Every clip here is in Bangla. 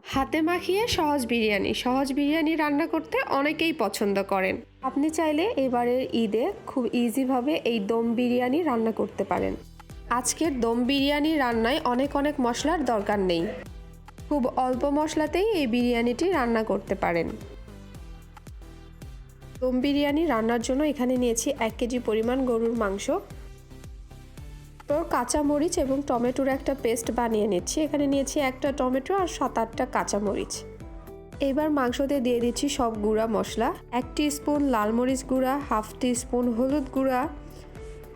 হাতে মাখিয়ে সহজ বিরিয়ানি রান্না করতে অনেকেই পছন্দ করেন। আপনি চাইলে এবারের ঈদে খুব ইজিভাবে এই দম বিরিয়ানি রান্না করতে পারেন। আজকের দম বিরিয়ানি রান্নায় অনেক মশলার দরকার নেই, খুব অল্প মশলাতেই এই বিরিয়ানিটি রান্না করতে পারেন। দম বিরিয়ানি রান্নার জন্য এখানে নিয়েছি 1 কেজি পরিমাণ গরুর মাংস, কাঁচামরিচ এবং টমেটোর একটা পেস্ট বানিয়ে নিচ্ছি। এখানে নিয়েছি একটা টমেটো আর 7-8টা কাঁচামরিচ। এবার মাংসতে দিয়ে দিচ্ছি সব গুঁড়া মশলা। 1 টিস্পুন লাল মরিচ গুঁড়া, 1/2 টিস্পুন হলুদ গুঁড়া,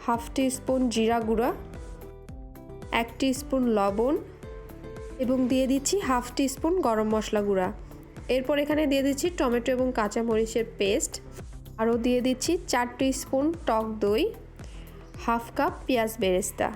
1/2 টিস্পুন জিরা গুঁড়া, 1 টিস্পুন লবণ এবং দিয়ে দিচ্ছি 1/2 টিস্পুন গরম মশলা গুঁড়া। এরপর এখানে দিয়ে দিচ্ছি টমেটো এবং কাঁচামরিচের পেস্ট, আরও দিয়ে দিচ্ছি 4 টিস্পুন টক দই, 1/2 কাপ পেঁয়াজ বেরেস্তা।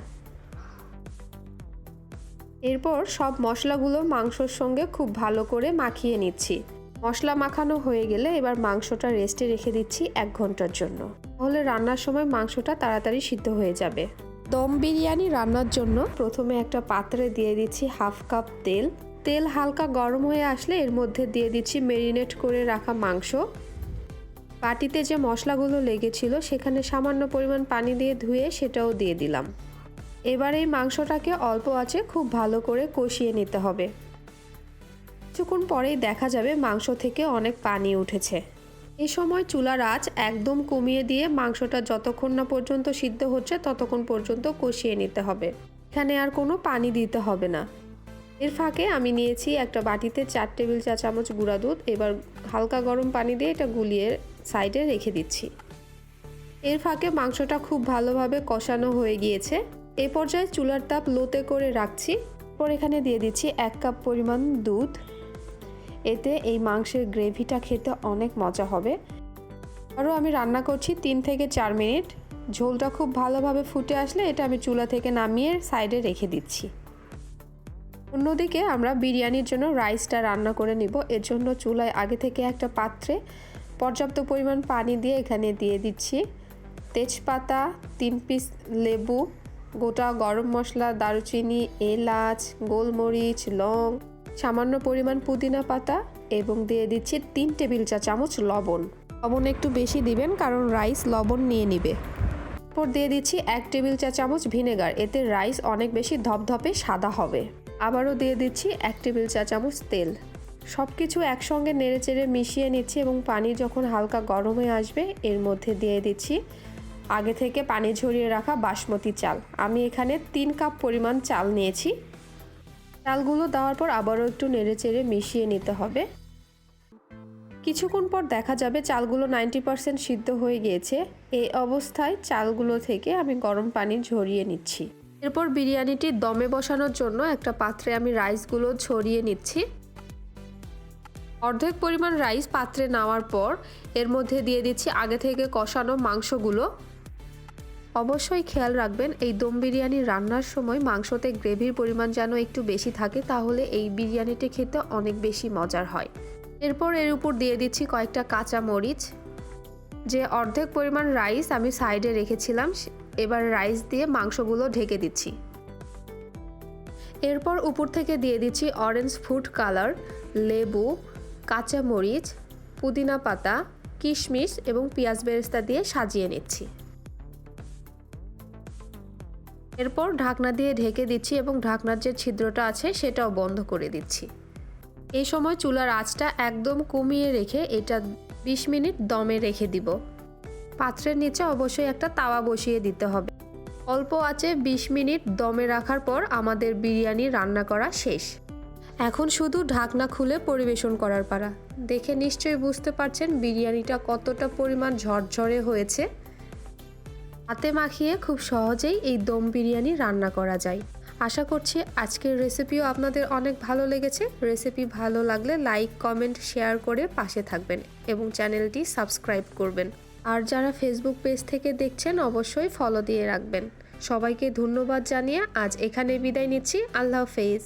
এরপর সব মশলাগুলো মাংসর সঙ্গে খুব ভালো করে মাখিয়ে নিচ্ছি। মশলা মাখানো হয়ে গেলে এবার মাংসটা রেস্টে রেখে দিচ্ছি 1 ঘন্টার জন্য, তাহলে রান্নার সময় মাংসটা তাড়াতাড়ি সিদ্ধ হয়ে যাবে। দম বিরিয়ানি রান্নার জন্য প্রথমে একটা পাত্রে দিয়ে দিচ্ছি 1/2 কাপ তেল। তেল হালকা গরম হয়ে আসলে এর মধ্যে দিয়ে দিচ্ছি ম্যারিনেট করে রাখা মাংস। বাটিতে যে মশলাগুলো লেগেছিল সেখানে সামান্য পরিমাণ পানি দিয়ে ধুয়ে সেটাও দিয়ে দিলাম। এবার এই মাংসটাকে অল্প আঁচে খুব ভালো করে কষিয়ে নিতে হবে। কিছুক্ষণ পরেই দেখা যাবে মাংস থেকে অনেক পানি উঠেছে। এই সময় চুলার আঁচ একদম কমিয়ে দিয়ে মাংসটা যতক্ষণ না পর্যন্ত সিদ্ধ হচ্ছে ততক্ষণ পর্যন্ত কষিয়ে নিতে হবে। এখানে আর কোনো পানি দিতে হবে না। এর ফাঁকে আমি নিয়েছি একটা বাটিতে 4 টেবিল চা চামচ গুঁড়া দুধ। এবার হালকা গরম পানি দিয়ে এটা গুলিয়ে সাইডে রেখে দিচ্ছি। এর ফাঁকে মাংসটা খুব ভালোভাবে কষানো হয়ে গিয়েছে। এই পর্যায়ে চুলার তাপ লোতে করে রাখছি। এরপর এখানে দিয়ে দিচ্ছি 1 কাপ পরিমাণ দুধ। এতে এই মাংসের গ্রেভিটা খেতে অনেক মজা হবে। আরও আমি রান্না করছি 3 থেকে 4 মিনিট। ঝোলটা খুব ভালোভাবে ফুটে আসলে এটা আমি চুলা থেকে নামিয়ে সাইডে রেখে দিচ্ছি। অন্যদিকে আমরা বিরিয়ানির জন্য রাইসটা রান্না করে নিব। এর জন্য চুলায় আগে থেকে একটা পাত্রে পর্যাপ্ত পরিমাণ পানি দিয়ে এখানে দিয়ে দিচ্ছি তেজপাতা, 3 পিস লেবু, গোটা গরম মশলা, দারুচিনি, এলাচ, গোলমরিচ, লং, সামান্য পরিমাণ পুদিনা পাতা এবং দিয়ে দিচ্ছি 3 টেবিল চা চামচ লবণ। লবণ একটু বেশি দিবেন কারণ রাইস লবণ নিয়ে নিবে। এরপর দিয়ে দিচ্ছি 1 টেবিল চা চামচ ভিনেগার, এতে রাইস অনেক বেশি ধপধপে সাদা হবে। আবারও দিয়ে দিচ্ছি 1 টেবিল চা চামচ তেল। সব কিছু একসঙ্গে নেড়েচেড়ে মিশিয়ে নিচ্ছি এবং পানি যখন হালকা গরম হয়ে আসবে এর মধ্যে দিয়ে দিচ্ছি আগে থেকে পানি ঝরিয়ে রাখা বাসমতি চাল। আমি এখানে 3 কাপ পরিমাণ চাল নিয়েছি। চালগুলো দেওয়ার পর আবারও একটু নেড়েচেড়ে মিশিয়ে নিতে হবে। কিছুক্ষণ পর দেখা যাবে চালগুলো 90% সিদ্ধ হয়ে গিয়েছে। এই অবস্থায় চালগুলো থেকে আমি গরম পানি ঝরিয়ে নিচ্ছি। এরপর বিরিয়ানিটি দমে বসানোর জন্য একটা পাত্রে আমি রাইসগুলো ছড়িয়ে নিচ্ছি। অর্ধেক পরিমাণ রাইস পাত্রে নেওয়ার পর এর মধ্যে দিয়ে দিচ্ছি আগে থেকে কষানো মাংসগুলো। অবশ্যই খেয়াল রাখবেন এই দম বিরিয়ানি রান্নার সময় মাংসতে গ্রেভির পরিমাণ যেন একটু বেশি থাকে, তাহলে এই বিরিয়ানিটি খেতে অনেক বেশি মজার হয়। এরপর এর উপর দিয়ে দিচ্ছি কয়েকটা কাঁচা মরিচ। যে অর্ধেক পরিমাণ রাইস আমি সাইডে রেখেছিলাম এবার রাইস দিয়ে মাংসগুলো ঢেকে দিচ্ছি। এরপর উপর থেকে দিয়ে দিচ্ছি অরেঞ্জ ফুড কালার, লেবু, কাঁচা মরিচ, পুদিনা পাতা, কিশমিশ এবং পেঁয়াজ বেরেস্তা দিয়ে সাজিয়ে নিচ্ছি। এরপর ঢাকনা দিয়ে ঢেকে দিচ্ছি এবং ঢাকনার যে ছিদ্রটা আছে সেটাও বন্ধ করে দিচ্ছি। এই সময় চুলার আঁচটা একদম কমিয়ে রেখে এটা 20 মিনিট দমে রেখে দিব। পাত্রের নিচে অবশ্যই একটা তাওয়া বসিয়ে দিতে হবে। অল্প আঁচে 20 মিনিট দমে রাখার পর আমাদের বিরিয়ানি রান্না করা শেষ। এখন শুধু ঢাকনা খুলে পরিবেশন করার পালা। দেখে নিশ্চয়ই বুঝতে পারছেন বিরিয়ানিটা কতটা পরিমাণ ঝরঝরে হয়েছে। হাতে মাখিয়ে খুব সহজেই এই দম বিরিয়ানি রান্না করা যায়। আশা করছি আজকের রেসিপিও আপনাদের অনেক ভালো লেগেছে। রেসিপি ভালো লাগলে লাইক, কমেন্ট, শেয়ার করে পাশে থাকবেন এবং চ্যানেলটি সাবস্ক্রাইব করবেন। আর যারা ফেসবুক পেজ থেকে দেখছেন অবশ্যই ফলো দিয়ে রাখবেন। সবাইকে ধন্যবাদ জানিয়ে আজ এখানে বিদায় নিচ্ছি। আল্লাহ হাফেজ।